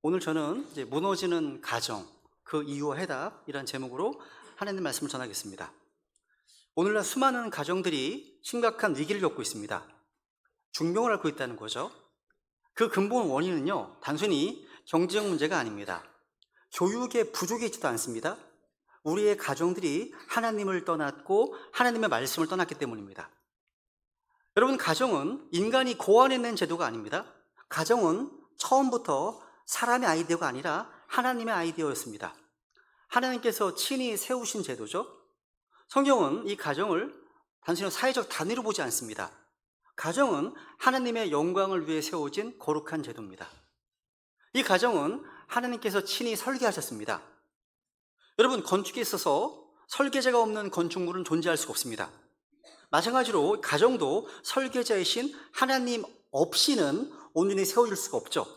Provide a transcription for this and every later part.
오늘 저는 이제 무너지는 가정, 그 이유와 해답이란 제목으로 하나님 말씀을 전하겠습니다. 오늘날 수많은 가정들이 심각한 위기를 겪고 있습니다. 중병을 앓고 있다는 거죠. 그 근본 원인은요, 단순히 경제적 문제가 아닙니다. 교육의 부족이 있지도 않습니다. 우리의 가정들이 하나님을 떠났고 하나님의 말씀을 떠났기 때문입니다. 여러분, 가정은 인간이 고안해낸 제도가 아닙니다. 가정은 처음부터 사람의 아이디어가 아니라 하나님의 아이디어였습니다. 하나님께서 친히 세우신 제도죠. 성경은 이 가정을 단순히 사회적 단위로 보지 않습니다. 가정은 하나님의 영광을 위해 세워진 거룩한 제도입니다. 이 가정은 하나님께서 친히 설계하셨습니다. 여러분, 건축에 있어서 설계자가 없는 건축물은 존재할 수가 없습니다. 마찬가지로 가정도 설계자이신 하나님 없이는 온전히 세워질 수가 없죠.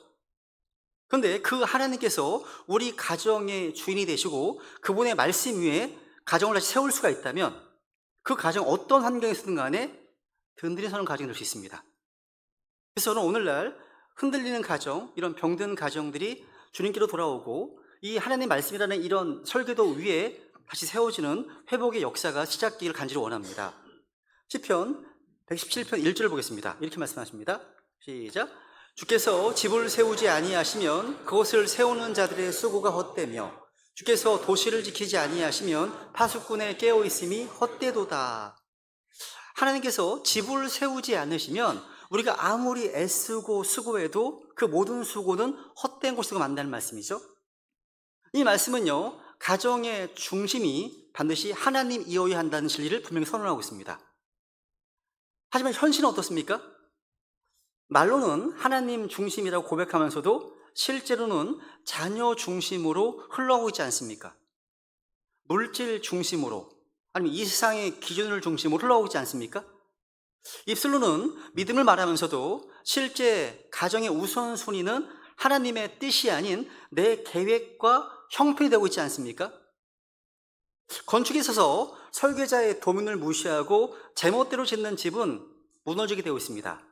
그런데 그 하나님께서 우리 가정의 주인이 되시고 그분의 말씀 위에 가정을 다시 세울 수가 있다면 그 가정 어떤 환경에 있든 간에 든든히 서는 가정이 될 수 있습니다. 그래서 저는 오늘날 흔들리는 가정, 이런 병든 가정들이 주님께로 돌아오고 이 하나님 말씀이라는 이런 설계도 위에 다시 세워지는 회복의 역사가 시작되기를 간절히 원합니다. 시편 117편 1절을 보겠습니다. 이렇게 말씀하십니다. 시작. 주께서 집을 세우지 아니하시면 그것을 세우는 자들의 수고가 헛되며 주께서 도시를 지키지 아니하시면 파수꾼의 깨어있음이 헛되도다. 하나님께서 집을 세우지 않으시면 우리가 아무리 애쓰고 수고해도 그 모든 수고는 헛된 곳으로 만다는 말씀이죠. 이 말씀은요, 가정의 중심이 반드시 하나님이어야 한다는 진리를 분명히 선언하고 있습니다. 하지만 현실은 어떻습니까? 말로는 하나님 중심이라고 고백하면서도 실제로는 자녀 중심으로 흘러가고 있지 않습니까? 물질 중심으로, 아니면 이 세상의 기준을 중심으로 흘러가고 있지 않습니까? 입술로는 믿음을 말하면서도 실제 가정의 우선순위는 하나님의 뜻이 아닌 내 계획과 형편이 되고 있지 않습니까? 건축에 있어서 설계자의 도면을 무시하고 제멋대로 짓는 집은 무너지게 되고 있습니다.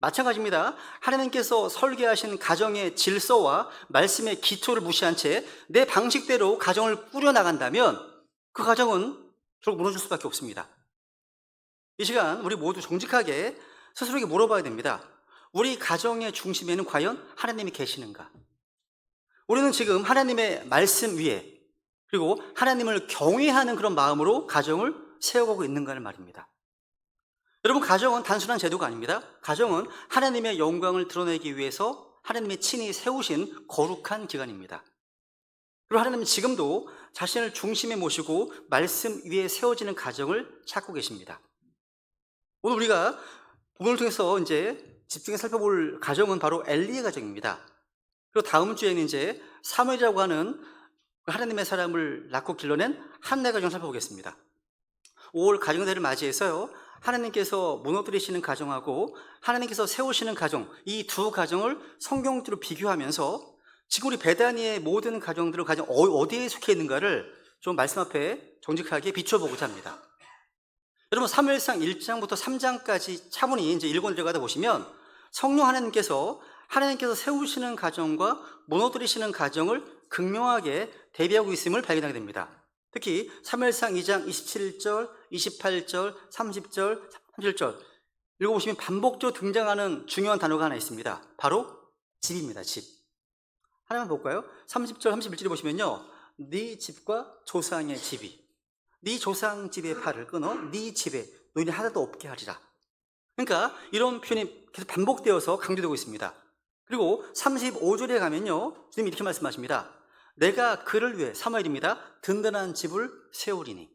마찬가지입니다. 하나님께서 설계하신 가정의 질서와 말씀의 기초를 무시한 채 내 방식대로 가정을 꾸려나간다면 그 가정은 결국 무너질 수밖에 없습니다. 이 시간 우리 모두 정직하게 스스로에게 물어봐야 됩니다. 우리 가정의 중심에는 과연 하나님이 계시는가? 우리는 지금 하나님의 말씀 위에 그리고 하나님을 경외하는 그런 마음으로 가정을 세워가고 있는가를 말입니다. 여러분, 가정은 단순한 제도가 아닙니다. 가정은 하나님의 영광을 드러내기 위해서 하나님의 친히 세우신 거룩한 기관입니다. 그리고 하나님은 지금도 자신을 중심에 모시고 말씀 위에 세워지는 가정을 찾고 계십니다. 오늘 우리가 본문을 통해서 이제 집중해 살펴볼 가정은 바로 엘리의 가정입니다. 그리고 다음 주에는 이제 사무엘이라고 하는 하나님의 사람을 낳고 길러낸 한나의 가정을 살펴보겠습니다. 5월 가정대를 맞이해서요, 하나님께서 무너뜨리시는 가정하고 하나님께서 세우시는 가정, 이 두 가정을 성경적으로 비교하면서 지금 우리 베다니의 모든 가정들은 가정 어디에 속해 있는가를 좀 말씀 앞에 정직하게 비춰보고자 합니다. 여러분, 사무엘상 1장부터 3장까지 차분히 이제 읽어 들어가다 보시면 성령 하나님께서 세우시는 가정과 무너뜨리시는 가정을 극명하게 대비하고 있음을 발견하게 됩니다. 특히 사무엘상 2장 27절, 28절, 30절, 31절 읽어보시면 반복적으로 등장하는 중요한 단어가 하나 있습니다. 바로 집입니다. 집. 하나만 볼까요? 30절, 31절에 보시면요, 네 집과 조상의 집이 네 조상 집의 팔을 끊어 네 집에 노인이 하나도 없게 하리라. 그러니까 이런 표현이 계속 반복되어서 강조되고 있습니다. 그리고 35절에 가면요, 주님이 이렇게 말씀하십니다. 내가 그를 위해, 사무엘입니다, 든든한 집을 세우리니.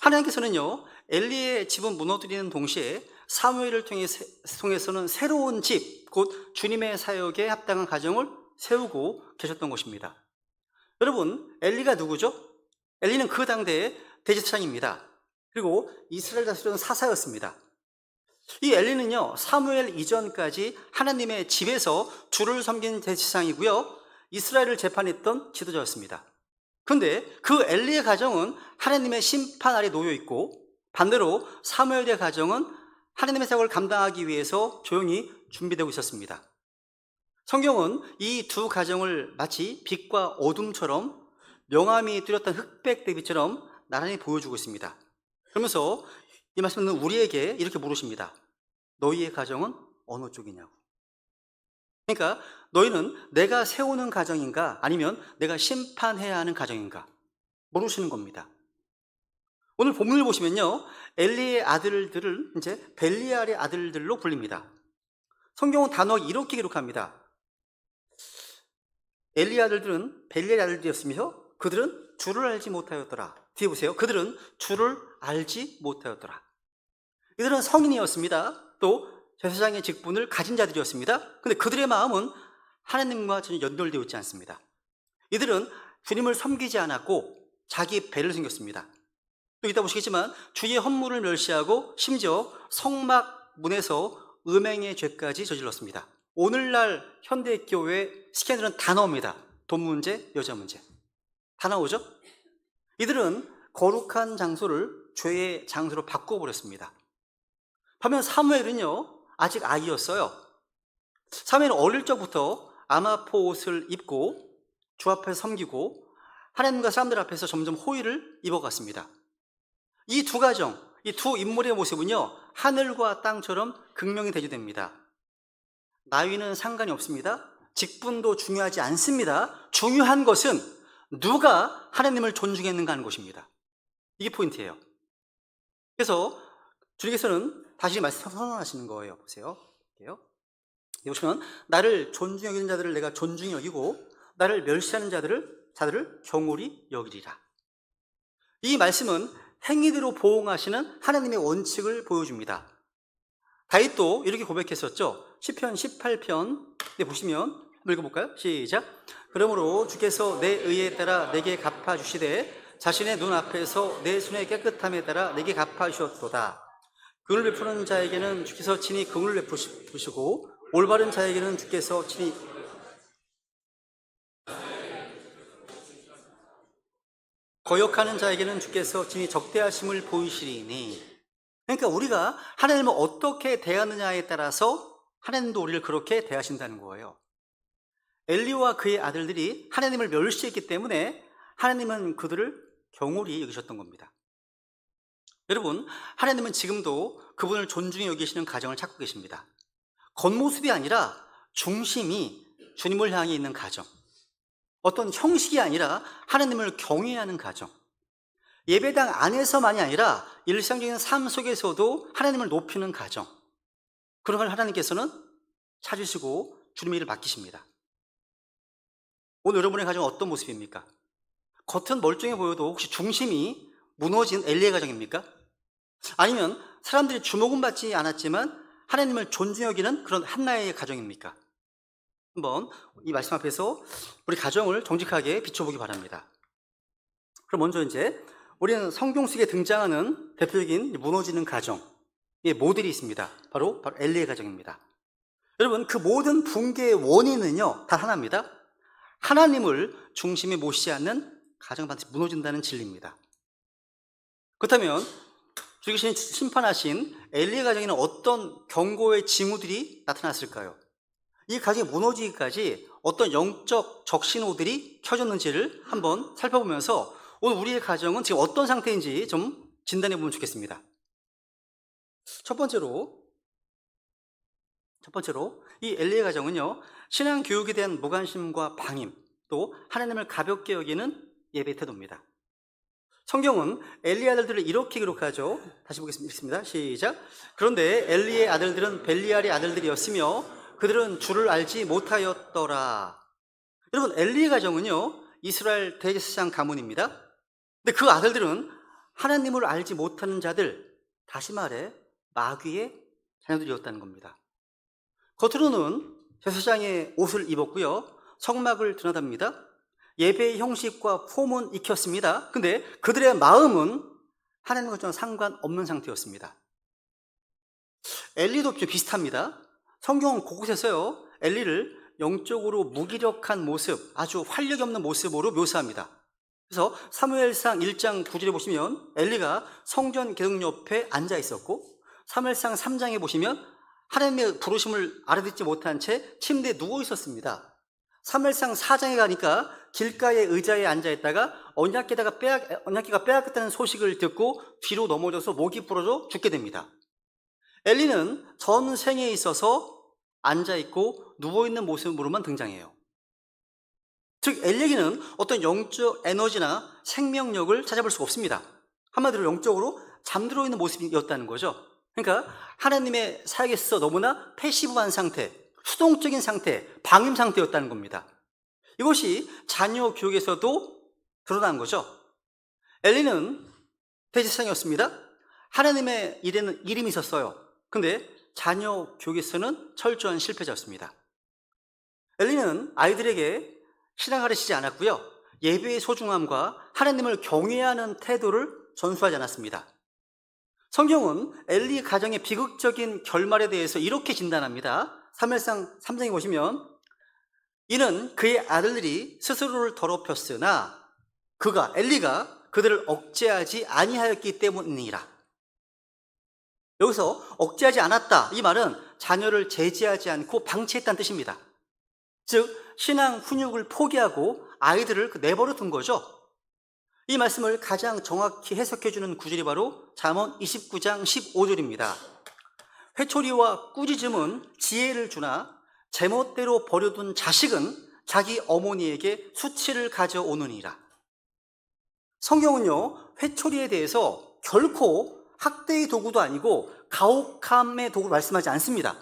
하나님께서는요, 엘리의 집은 무너뜨리는 동시에 사무엘을 통해서는 새로운 집, 곧 주님의 사역에 합당한 가정을 세우고 계셨던 것입니다. 여러분, 엘리가 누구죠? 엘리는 그 당대의 대제사장입니다. 그리고 이스라엘 다스리던 사사였습니다. 이 엘리는요, 사무엘 이전까지 하나님의 집에서 주를 섬긴 대제사장이고요, 이스라엘을 재판했던 지도자였습니다. 그런데 그 엘리의 가정은 하나님의 심판 아래 놓여 있고, 반대로 사무엘의 가정은 하나님의 사역을 감당하기 위해서 조용히 준비되고 있었습니다. 성경은 이 두 가정을 마치 빛과 어둠처럼 명암이 뚜렷한 흑백 대비처럼 나란히 보여주고 있습니다. 그러면서 이 말씀은 우리에게 이렇게 물으십니다. 너희의 가정은 어느 쪽이냐고. 그러니까 너희는 내가 세우는 가정인가 아니면 내가 심판해야 하는 가정인가 물으시는 겁니다. 오늘 본문을 보시면요, 엘리의 아들들을 이제 벨리알의 아들들로 불립니다. 성경은 단호하게 이렇게 기록합니다. 엘리의 아들들은 벨리알의 아들들이었으며 그들은 주를 알지 못하였더라. 뒤에 보세요. 그들은 주를 알지 못하였더라. 이들은 성인이었습니다. 또 제사장의 직분을 가진 자들이었습니다. 근데 그들의 마음은 하나님과 전혀 연결되어 있지 않습니다. 이들은 주님을 섬기지 않았고 자기 배를 섬겼습니다. 또 이따 보시겠지만 주의 헌물을 멸시하고 심지어 성막 문에서 음행의 죄까지 저질렀습니다. 오늘날 현대교회 스캔들은 다 나옵니다. 돈 문제, 여자 문제 다 나오죠. 이들은 거룩한 장소를 죄의 장소로 바꿔버렸습니다. 반면 사무엘은요, 아직 아이였어요. 사무엘은 어릴 적부터 아마포 옷을 입고 주 앞에서 섬기고 하나님과 사람들 앞에서 점점 호의를 입어갔습니다. 이 두 가정, 이 두 인물의 모습은요, 하늘과 땅처럼 극명히 대조됩니다. 나이는 상관이 없습니다. 직분도 중요하지 않습니다. 중요한 것은 누가 하나님을 존중했는가 하는 것입니다. 이게 포인트예요. 그래서 주님께서는 다시 말씀 선언하시는 거예요. 보세요. 여기 보시면 나를 존중히 여기는 자들을 내가 존중히 여기고 나를 멸시하는 자들을 경홀히 여기리라. 이 말씀은 행위대로 보응하시는 하나님의 원칙을 보여줍니다. 다윗도 이렇게 고백했었죠. 시편 18편 보시면 한번 읽어볼까요? 시작. 그러므로 주께서 내 의에 따라 내게 갚아주시되 자신의 눈앞에서 내 손의 깨끗함에 따라 내게 갚아주셨도다. 긍휼을 베푸는 자에게는 주께서 친히 긍휼을 베푸시고 올바른 자에게는 주께서 친히 거역하는 자에게는 주께서 친히 적대하심을 보이시리니. 그러니까 우리가 하나님을 어떻게 대하느냐에 따라서 하나님도 우리를 그렇게 대하신다는 거예요. 엘리와 그의 아들들이 하나님을 멸시했기 때문에 하나님은 그들을 경홀히 여기셨던 겁니다. 여러분, 하나님은 지금도 그분을 존중히 여기시는 가정을 찾고 계십니다. 겉모습이 아니라 중심이 주님을 향해 있는 가정, 어떤 형식이 아니라 하나님을 경외하는 가정, 예배당 안에서만이 아니라 일상적인 삶 속에서도 하나님을 높이는 가정, 그런 걸 하나님께서는 찾으시고 주님의 일을 맡기십니다. 오늘 여러분의 가정은 어떤 모습입니까? 겉은 멀쩡해 보여도 혹시 중심이 무너진 엘리의 가정입니까? 아니면 사람들이 주목은 받지 않았지만 하나님을 존중히 여기는 그런 한나의 가정입니까? 한번 이 말씀 앞에서 우리 가정을 정직하게 비춰보기 바랍니다. 그럼 먼저 이제 우리는 성경 속에 등장하는 대표적인 무너지는 가정의 모델이 있습니다. 바로 엘리의 가정입니다. 여러분, 그 모든 붕괴의 원인은요, 단 하나입니다. 하나님을 중심에 모시지 않는 가정은 반드시 무너진다는 진리입니다. 그렇다면 주님께서 심판하신 엘리의 가정에는 어떤 경고의 징후들이 나타났을까요? 이 가정이 무너지기까지 어떤 영적 적신호들이 켜졌는지를 한번 살펴보면서 오늘 우리의 가정은 지금 어떤 상태인지 좀 진단해 보면 좋겠습니다. 첫 번째로 이 엘리의 가정은요, 신앙 교육에 대한 무관심과 방임, 또 하나님을 가볍게 여기는 예배 태도입니다. 성경은 엘리의 아들들을 이렇게 기록하죠. 다시 보겠습니다. 시작. 그런데 엘리의 아들들은 벨리알의 아들들이었으며 그들은 주를 알지 못하였더라. 여러분, 엘리의 가정은요, 이스라엘 대제사장 가문입니다. 근데 그 아들들은 하나님을 알지 못하는 자들, 다시 말해 마귀의 자녀들이었다는 겁니다. 겉으로는 제사장의 옷을 입었고요, 성막을 드나답니다. 예배의 형식과 폼은 익혔습니다. 근데 그들의 마음은 하나님과 전혀 상관없는 상태였습니다. 엘리도 좀 비슷합니다. 성경은 곳곳에서요, 엘리를 영적으로 무기력한 모습, 아주 활력이 없는 모습으로 묘사합니다. 그래서 사무엘상 1장 9절에 보시면 엘리가 성전 계동 옆에 앉아 있었고, 사무엘상 3장에 보시면 하나님의 부르심을 알아듣지 못한 채 침대에 누워 있었습니다. 사무엘상 4장에 가니까 길가의 의자에 앉아 있다가 언약궤가 빼앗겼다는 소식을 듣고 뒤로 넘어져서 목이 부러져 죽게 됩니다. 엘리는 전생에 있어서 앉아 있고 누워 있는 모습으로만 등장해요. 즉 엘리에게는 어떤 영적 에너지나 생명력을 찾아볼 수가 없습니다. 한마디로 영적으로 잠들어 있는 모습이었다는 거죠. 그러니까 하나님의 사역에서 너무나 패시브한 상태, 수동적인 상태, 방임 상태였다는 겁니다. 이것이 자녀 교육에서도 드러난 거죠. 엘리는 대제사장이었습니다. 하나님의 일에는 이름이 있었어요. 근데 자녀 교육에서는 철저한 실패자였습니다. 엘리는 아이들에게 신앙 가르치지 않았고요. 예배의 소중함과 하나님을 경외하는 태도를 전수하지 않았습니다. 성경은 엘리 가정의 비극적인 결말에 대해서 이렇게 진단합니다. 사무엘상 3장에 보시면 이는 그의 아들들이 스스로를 더럽혔으나 엘리가 그들을 억제하지 아니하였기 때문이니라. 여기서 억제하지 않았다, 이 말은 자녀를 제지하지 않고 방치했다는 뜻입니다. 즉 신앙 훈육을 포기하고 아이들을 내버려 둔 거죠. 이 말씀을 가장 정확히 해석해 주는 구절이 바로 잠언 29장 15절입니다. 회초리와 꾸짖음은 지혜를 주나 제멋대로 버려둔 자식은 자기 어머니에게 수치를 가져오느니라. 성경은요, 회초리에 대해서 결코 학대의 도구도 아니고 가혹함의 도구를 말씀하지 않습니다.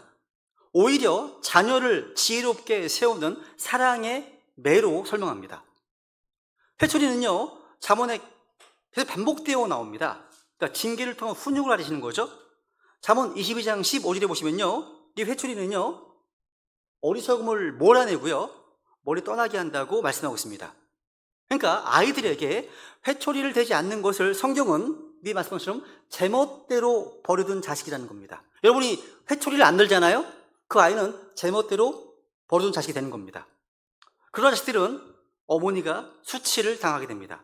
오히려 자녀를 지혜롭게 세우는 사랑의 매로 설명합니다. 회초리는요, 잠언에 계속 반복되어 나옵니다. 그러니까 징계를 통한 훈육을 가리시는 거죠. 잠언 22장 15절에 보시면요, 이 회초리는요 어리석음을 몰아내고요 머리 떠나게 한다고 말씀하고 있습니다. 그러니까 아이들에게 회초리를 대지 않는 것을 성경은 네 말씀한 것처럼 제멋대로 버려둔 자식이라는 겁니다. 여러분이 회초리를 안 들잖아요. 그 아이는 제멋대로 버려둔 자식이 되는 겁니다. 그런 자식들은 어머니가 수치를 당하게 됩니다.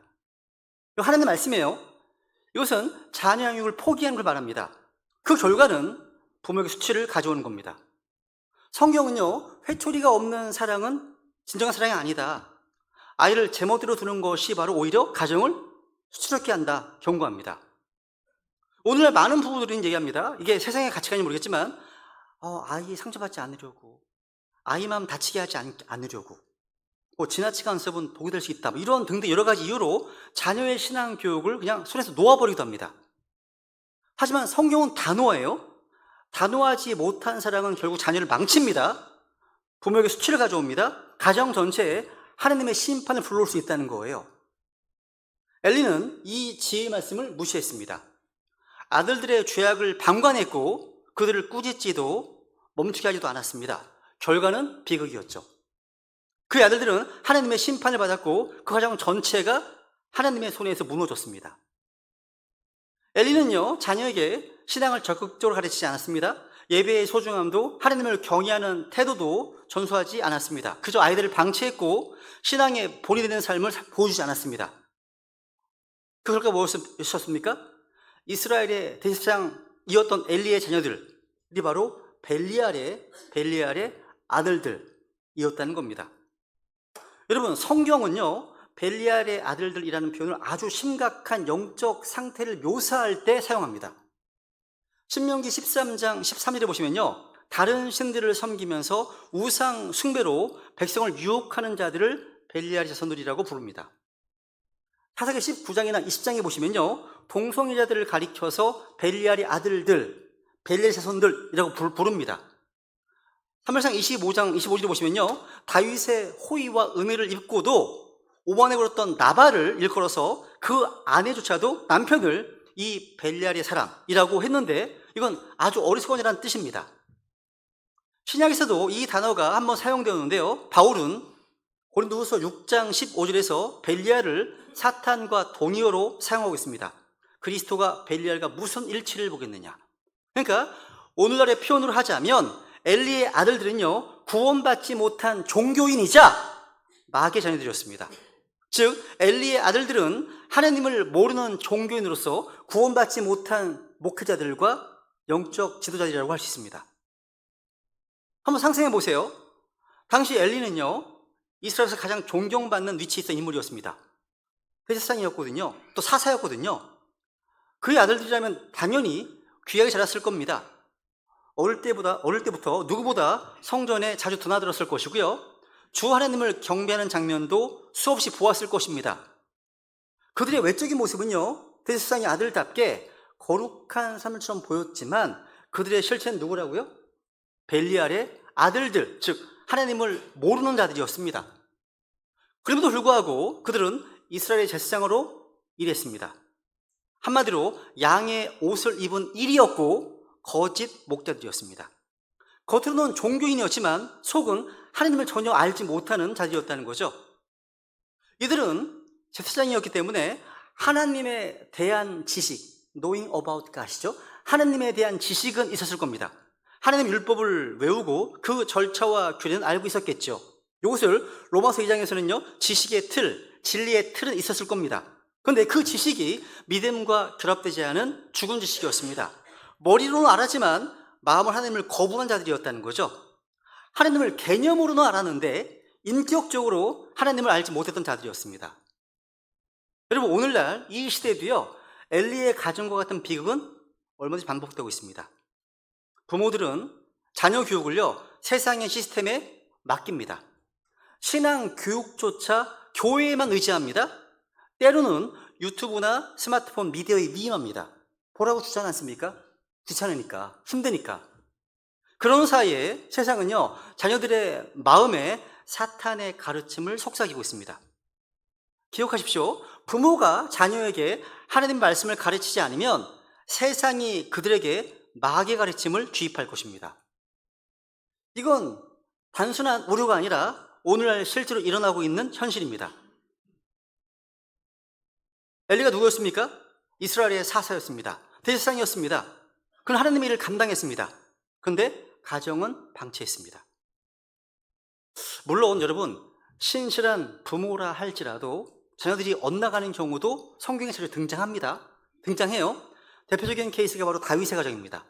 하나님의 말씀이에요. 이것은 자녀 양육을 포기하는 걸 말합니다. 그 결과는 부모에게 수치를 가져오는 겁니다. 성경은요, 회초리가 없는 사랑은 진정한 사랑이 아니다. 아이를 제멋대로 두는 것이 바로 오히려 가정을 수치스럽게 한다, 경고합니다. 오늘날 많은 부부들이 얘기합니다. 이게 세상의 가치관인지 모르겠지만 아이 상처받지 않으려고, 아이 마음 다치게 하지 않으려고, 지나치게 간섭은 독이 될 수 있다, 이런 등등 여러 가지 이유로 자녀의 신앙 교육을 그냥 손에서 놓아버리기도 합니다. 하지만 성경은 단호해요. 단호하지 못한 사랑은 결국 자녀를 망칩니다. 부모에게 수치를 가져옵니다. 가정 전체에 하나님의 심판을 불러올 수 있다는 거예요. 엘리는 이 지혜의 말씀을 무시했습니다. 아들들의 죄악을 방관했고 그들을 꾸짖지도 멈추게 하지도 않았습니다. 결과는 비극이었죠. 그 아들들은 하나님의 심판을 받았고 그 가정 전체가 하나님의 손에서 무너졌습니다. 엘리는요, 자녀에게 신앙을 적극적으로 가르치지 않았습니다. 예배의 소중함도 하나님을 경외하는 태도도 전수하지 않았습니다. 그저 아이들을 방치했고 신앙에 본이 되는 삶을 보여주지 않았습니다. 그 결과 무엇이었습니까? 이스라엘의 대제사장이었던 엘리의 자녀들이 바로 벨리알의 아들들이었다는 겁니다. 여러분, 성경은요, 벨리알의 아들들이라는 표현을 아주 심각한 영적 상태를 묘사할 때 사용합니다. 신명기 13장 13절에 보시면요, 다른 신들을 섬기면서 우상 숭배로 백성을 유혹하는 자들을 벨리알의 자손들이라고 부릅니다. 사사기 19장이나 20장에 보시면요, 동성애자들을 가리켜서 벨리알의 아들들, 벨리알의 자손들이라고 부릅니다. 사무엘상 25장 25절에 보시면요, 다윗의 호의와 은혜를 입고도 오만에 굴었던 나발을 일컬어서 그 아내조차도 남편을 이 벨리알의 사람이라고 했는데 이건 아주 어리석은이라는 뜻입니다. 신약에서도 이 단어가 한번 사용되었는데요, 바울은 고린도후서 6장 15절에서 벨리알을 사탄과 동의어로 사용하고 있습니다. 그리스도가 벨리알과 무슨 일치를 보겠느냐. 그러니까 오늘날의 표현으로 하자면 엘리의 아들들은요, 구원받지 못한 종교인이자 마귀의 자녀들이었습니다. 즉 엘리의 아들들은 하나님을 모르는 종교인으로서 구원받지 못한 목회자들과 영적 지도자들이라고 할 수 있습니다. 한번 상상해 보세요. 당시 엘리는요, 이스라엘에서 가장 존경받는 위치에 있던 인물이었습니다. 대제사장이었거든요. 또 사사였거든요. 그의 아들들이라면 당연히 귀하게 자랐을 겁니다. 어릴 때부터 누구보다 성전에 자주 드나들었을 것이고요. 주 하나님을 경배하는 장면도 수없이 보았을 것입니다. 그들의 외적인 모습은요, 대제사장의 아들답게 거룩한 사람처럼 보였지만 그들의 실체는 누구라고요? 벨리알의 아들들, 즉 하나님을 모르는 자들이었습니다. 그럼에도 불구하고 그들은 이스라엘의 제사장으로 일했습니다. 한마디로 양의 옷을 입은 일이었고 거짓 목자들이었습니다. 겉으로는 종교인이었지만 속은 하나님을 전혀 알지 못하는 자들이었다는 거죠. 이들은 제사장이었기 때문에 하나님에 대한 지식, knowing about God이죠. 하나님에 대한 지식은 있었을 겁니다. 하나님 율법을 외우고 그 절차와 규례는 알고 있었겠죠. 이것을 로마서 2장에서는요, 지식의 틀, 진리의 틀은 있었을 겁니다. 그런데 그 지식이 믿음과 결합되지 않은 죽은 지식이었습니다. 머리로는 알았지만 마음을 하나님을 거부한 자들이었다는 거죠. 하나님을 개념으로는 알았는데 인격적으로 하나님을 알지 못했던 자들이었습니다. 여러분, 오늘날 이 시대에도요, 엘리의 가정과 같은 비극은 얼마든지 반복되고 있습니다. 부모들은 자녀 교육을요, 세상의 시스템에 맡깁니다. 신앙 교육조차 교회에만 의지합니다. 때로는 유튜브나 스마트폰 미디어에 위임합니다. 보라고 주잖지 않습니까? 귀찮으니까, 힘드니까. 그런 사이에 세상은요, 자녀들의 마음에 사탄의 가르침을 속삭이고 있습니다. 기억하십시오. 부모가 자녀에게 하나님 말씀을 가르치지 않으면 세상이 그들에게 마귀의 가르침을 주입할 것입니다. 이건 단순한 오류가 아니라 오늘날 실제로 일어나고 있는 현실입니다. 엘리가 누구였습니까? 이스라엘의 사사였습니다. 대제사장이었습니다. 그는 하나님의 일을 감당했습니다. 그런데 가정은 방치했습니다. 물론 여러분, 신실한 부모라 할지라도 자녀들이 엇나가는 경우도 성경에 자주 등장해요. 대표적인 케이스가 바로 다윗의 가정입니다.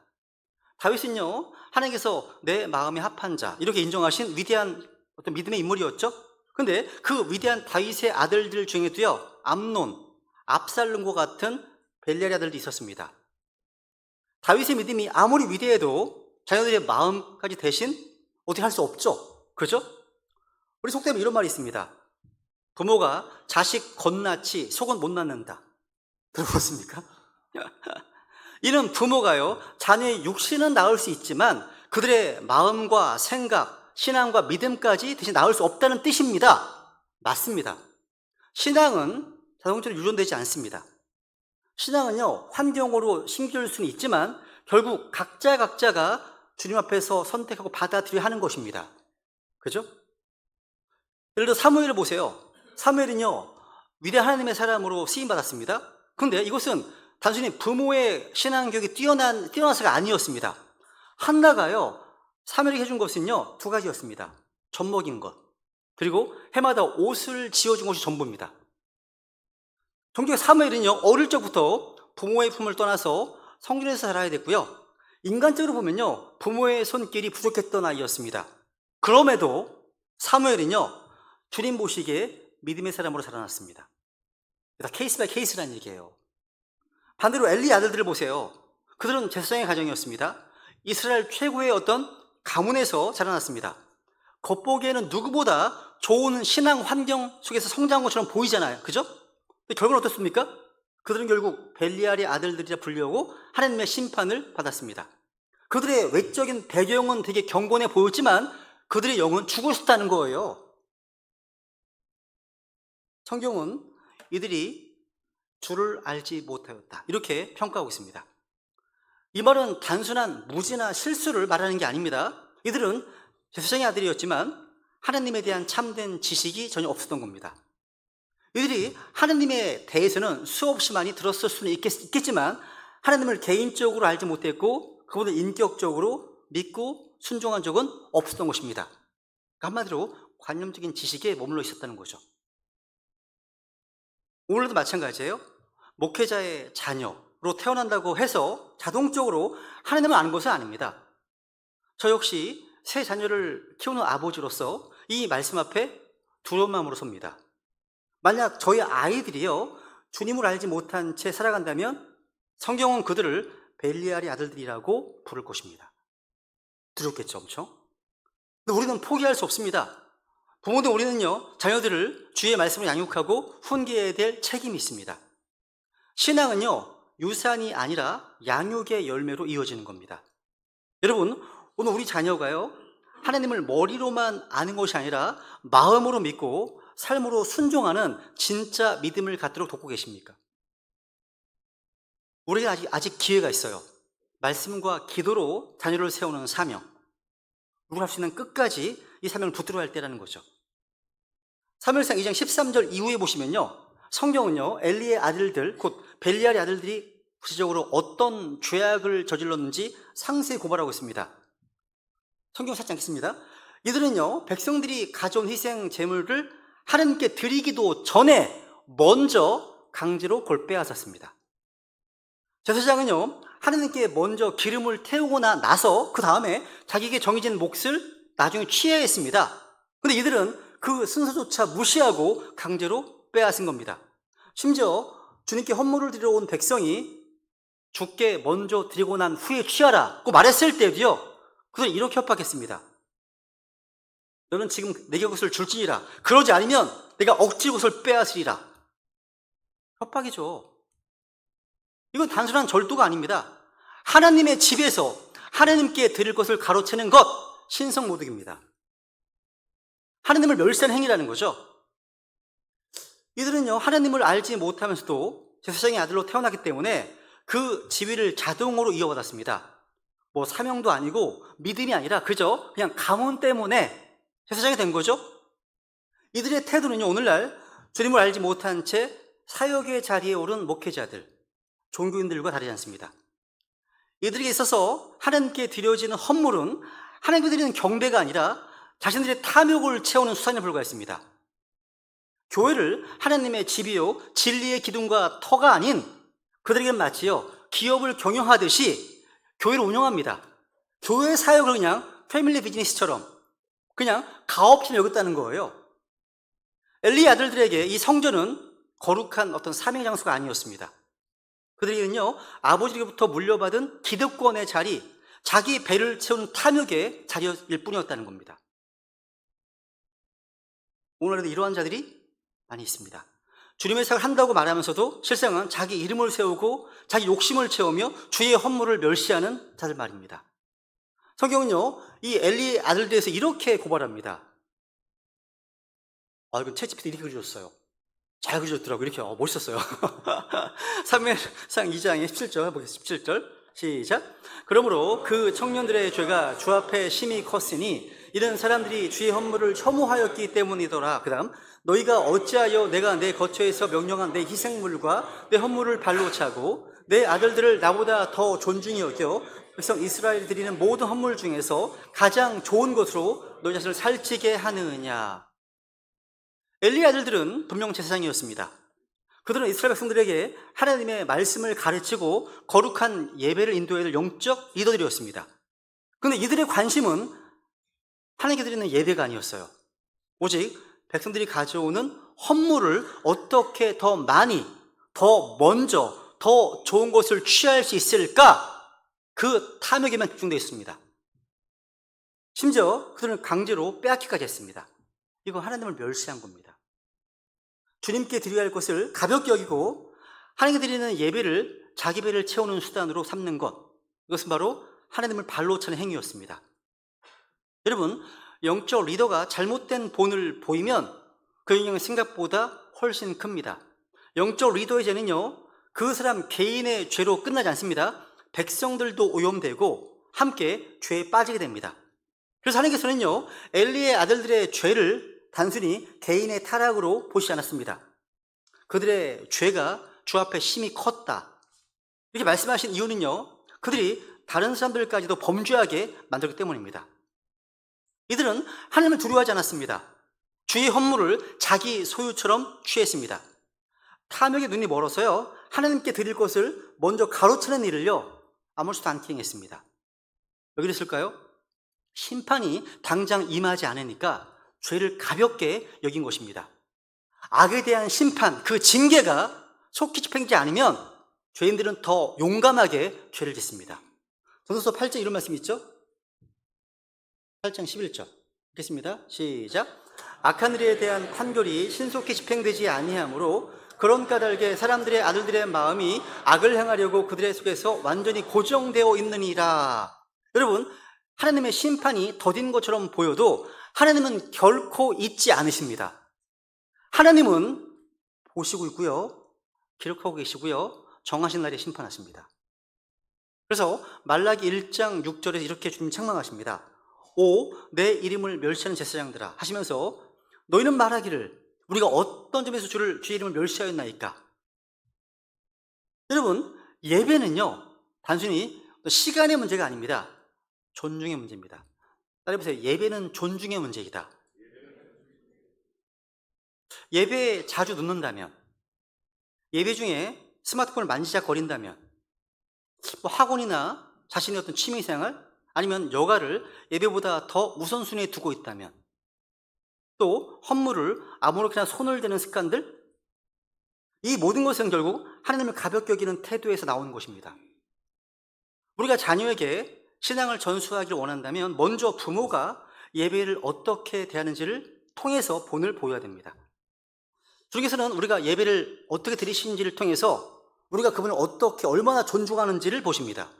다윗은요, 하나님께서 내 마음에 합한 자 이렇게 인정하신 위대한 어떤 믿음의 인물이었죠. 근데 그 위대한 다윗의 아들들 중에도요, 암논, 압살롬과 같은 벨리알의 아들도 있었습니다. 다윗의 믿음이 아무리 위대해도 자녀들의 마음까지 대신 어떻게 할 수 없죠. 그죠? 우리 속담에 이런 말이 있습니다. 부모가 자식 겉낳지 속은 못 낳는다. 들어보셨습니까? 이는 부모가요, 자녀의 육신은 낳을 수 있지만 그들의 마음과 생각, 신앙과 믿음까지 대신 낳을 수 없다는 뜻입니다. 맞습니다. 신앙은 자동적으로 유전되지 않습니다. 신앙은요, 환경으로 심겨줄 수는 있지만 결국 각자가 주님 앞에서 선택하고 받아들여야 하는 것입니다. 그죠? 예를 들어 사무엘을 보세요. 사무엘은요, 위대한 하나님의 사람으로 쓰임받았습니다. 그런데 이것은 단순히 부모의 신앙교육이 뛰어나서가 아니었습니다. 한나가요, 사무엘이 해준 것은요, 두 가지였습니다. 젖 먹인 것, 그리고 해마다 옷을 지어준 것이 전부입니다. 정작 사무엘은요, 어릴 적부터 부모의 품을 떠나서 성전에서 자라야 됐고요. 인간적으로 보면요, 부모의 손길이 부족했던 아이였습니다. 그럼에도 사무엘은요, 주님 보시기에 믿음의 사람으로 자라났습니다. 다 케이스 바이 케이스라는 얘기예요. 반대로 엘리 아들들을 보세요. 그들은 제사장의 가정이었습니다. 이스라엘 최고의 어떤 가문에서 자라났습니다. 겉보기에는 누구보다 좋은 신앙 환경 속에서 성장한 것처럼 보이잖아요. 그죠? 근데 결과는 어떻습니까? 그들은 결국 벨리알의 아들들이라 불리우고 하나님의 심판을 받았습니다. 그들의 외적인 배경은 되게 경건해 보였지만 그들의 영은 죽었다는 거예요. 성경은 이들이 주를 알지 못하였다, 이렇게 평가하고 있습니다. 이 말은 단순한 무지나 실수를 말하는 게 아닙니다. 이들은 제사장의 아들이었지만 하나님에 대한 참된 지식이 전혀 없었던 겁니다. 이들이 하나님에 대해서는 수없이 많이 들었을 수는 있겠지만 하나님을 개인적으로 알지 못했고 그분을 인격적으로 믿고 순종한 적은 없었던 것입니다. 한마디로 관념적인 지식에 머물러 있었다는 거죠. 오늘도 마찬가지예요. 목회자의 자녀로 태어난다고 해서 자동적으로 하나님을 아는 것은 아닙니다. 저 역시 세 자녀를 키우는 아버지로서 이 말씀 앞에 두려운 마음으로 섭니다. 만약 저희 아이들이요, 주님을 알지 못한 채 살아간다면 성경은 그들을 벨리알의 아들들이라고 부를 것입니다. 두렵겠죠, 엄청? 근데 우리는 포기할 수 없습니다. 부모들 우리는요, 자녀들을 주의 말씀을 양육하고 훈계해야 될 책임이 있습니다. 신앙은요, 유산이 아니라 양육의 열매로 이어지는 겁니다. 여러분, 오늘 우리 자녀가요, 하나님을 머리로만 아는 것이 아니라 마음으로 믿고 삶으로 순종하는 진짜 믿음을 갖도록 돕고 계십니까? 우리가 아직 기회가 있어요. 말씀과 기도로 자녀를 세우는 사명. 우리가 할 수 있는 끝까지 이 사명을 붙들어야 할 때라는 거죠. 사무엘상 2장 13절 이후에 보시면요, 성경은요, 엘리의 아들들, 곧 벨리알의 아들들이 구체적으로 어떤 죄악을 저질렀는지 상세히 고발하고 있습니다. 성경 찾지 않겠습니다. 이들은요, 백성들이 가져온 희생 제물을 하나님께 드리기도 전에 먼저 강제로 그걸 빼앗았습니다. 제사장은요, 하나님께 먼저 기름을 태우고 나서 그 다음에 자기에게 정해진 몫을 나중에 취해야 했습니다. 근데 이들은 그 순서조차 무시하고 강제로 빼앗은 겁니다. 심지어 주님께 헌물을 드리러 온 백성이 주께 먼저 드리고 난 후에 취하라고 말했을 때도요, 그들은 이렇게 협박했습니다. 너는 지금 내게 것을 줄지니라. 그러지 않으면 내가 억지로 것을 빼앗으리라. 협박이죠. 이건 단순한 절도가 아닙니다. 하나님의 집에서 하나님께 드릴 것을 가로채는 것, 신성모독입니다. 하나님을 멸시하는 행위라는 거죠. 이들은요, 하나님을 알지 못하면서도 제사장의 아들로 태어났기 때문에 그 지위를 자동으로 이어받았습니다. 뭐 사명도 아니고 믿음이 아니라 그저 그냥 가문 때문에 제사장이 된 거죠. 이들의 태도는요, 오늘날 주님을 알지 못한 채 사역의 자리에 오른 목회자들, 종교인들과 다르지 않습니다. 이들에게 있어서 하나님께 드려지는 헌물은 하나님께 드리는 경배가 아니라 자신들의 탐욕을 채우는 수단에 불과했습니다. 교회를 하나님의 집이요, 진리의 기둥과 터가 아닌 그들에게는 마치요, 기업을 경영하듯이 교회를 운영합니다. 교회 사역을 그냥 패밀리 비즈니스처럼 그냥 가업처럼 여겼다는 거예요. 엘리의 아들들에게 이 성전은 거룩한 어떤 사명 장소가 아니었습니다. 그들에게는요, 아버지로부터 물려받은 기득권의 자리, 자기 배를 채우는 탐욕의 자리일 뿐이었다는 겁니다. 오늘날에도 이러한 자들이 많이 있습니다. 주님의 사역을 한다고 말하면서도 실상은 자기 이름을 세우고 자기 욕심을 채우며 주의 헌물을 멸시하는 자들 말입니다. 성경은요, 이 엘리의 아들에 대해서 이렇게 고발합니다. 이건 챗GPT 이렇게 그려줬어요. 잘 그려줬더라고요. 이렇게 멋있었어요. 사무엘상 2장의 17절 해보겠습니다. 17절 시작. 그러므로 그 청년들의 죄가 주 앞에 심히 컸으니 이런 사람들이 주의 헌물을 혐오하였기 때문이더라. 그 다음, 너희가 어찌하여 내가 내 거처에서 명령한 내 희생물과 내 헌물을 발로 차고 내 아들들을 나보다 더 존중히 여겨 백성 이스라엘이 드리는 모든 헌물 중에서 가장 좋은 것으로 너희 자신을 살찌게 하느냐. 엘리의 아들들은 분명 제사장이었습니다. 그들은 이스라엘 백성들에게 하나님의 말씀을 가르치고 거룩한 예배를 인도해야 될 영적 리더들이었습니다. 그런데 이들의 관심은 하나님께 드리는 예배가 아니었어요. 오직 백성들이 가져오는 헌물을 어떻게 더 많이, 더 먼저, 더 좋은 것을 취할 수 있을까? 그 탐욕에만 집중되어 있습니다. 심지어 그들은 강제로 빼앗기까지 했습니다. 이건 하나님을 멸시한 겁니다. 주님께 드려야 할 것을 가볍게 여기고 하나님께 드리는 예배를 자기 배를 채우는 수단으로 삼는 것, 이것은 바로 하나님을 발로 차는 행위였습니다. 여러분, 영적 리더가 잘못된 본을 보이면 그 영향은 생각보다 훨씬 큽니다. 영적 리더의 죄는요, 그 사람 개인의 죄로 끝나지 않습니다. 백성들도 오염되고 함께 죄에 빠지게 됩니다. 그래서 하나님께서는요, 엘리의 아들들의 죄를 단순히 개인의 타락으로 보시지 않았습니다. 그들의 죄가 주 앞에 심히 컸다, 이렇게 말씀하신 이유는요, 그들이 다른 사람들까지도 범죄하게 만들기 때문입니다. 이들은 하나님을 두려워하지 않았습니다. 주의 헌물을 자기 소유처럼 취했습니다. 탐욕의 눈이 멀어서요, 하나님께 드릴 것을 먼저 가로채는 일을요, 아무렇지도 않게 행했습니다. 왜 그랬을까요? 심판이 당장 임하지 않으니까 죄를 가볍게 여긴 것입니다. 악에 대한 심판, 그 징계가 속히 집행되지 않으면 죄인들은 더 용감하게 죄를 짓습니다. 전도서 8장 이런 말씀이 있죠? 8장 11절 읽겠습니다. 시작. 악한 일에 대한 판결이 신속히 집행되지 아니하므로 그런 까닭에 사람들의 아들들의 마음이 악을 행하려고 그들의 속에서 완전히 고정되어 있느니라. 여러분, 하나님의 심판이 더딘 것처럼 보여도 하나님은 결코 잊지 않으십니다. 하나님은 보시고 있고요, 기록하고 계시고요, 정하신 날에 심판하십니다. 그래서 말라기 1장 6절에서 이렇게 주님 책망하십니다. 오, 내 이름을 멸시하는 제사장들아 하시면서 너희는 말하기를 우리가 어떤 점에서 주의 이름을 멸시하였나이까. 여러분, 예배는요 단순히 시간의 문제가 아닙니다. 존중의 문제입니다. 따라해보세요. 예배는 존중의 문제이다. 예배에 자주 늦는다면, 예배 중에 스마트폰을 만지작거린다면, 학원이나 자신의 어떤 취미생활 아니면 여가를 예배보다 더 우선순위에 두고 있다면, 또 헌물을 아무렇게나 손을 대는 습관들, 이 모든 것은 결국 하나님을 가볍게 여기는 태도에서 나오는 것입니다. 우리가 자녀에게 신앙을 전수하기를 원한다면 먼저 부모가 예배를 어떻게 대하는지를 통해서 본을 보여야 됩니다. 주님께서는 우리가 예배를 어떻게 드리시는지를 통해서 우리가 그분을 어떻게 얼마나 존중하는지를 보십니다.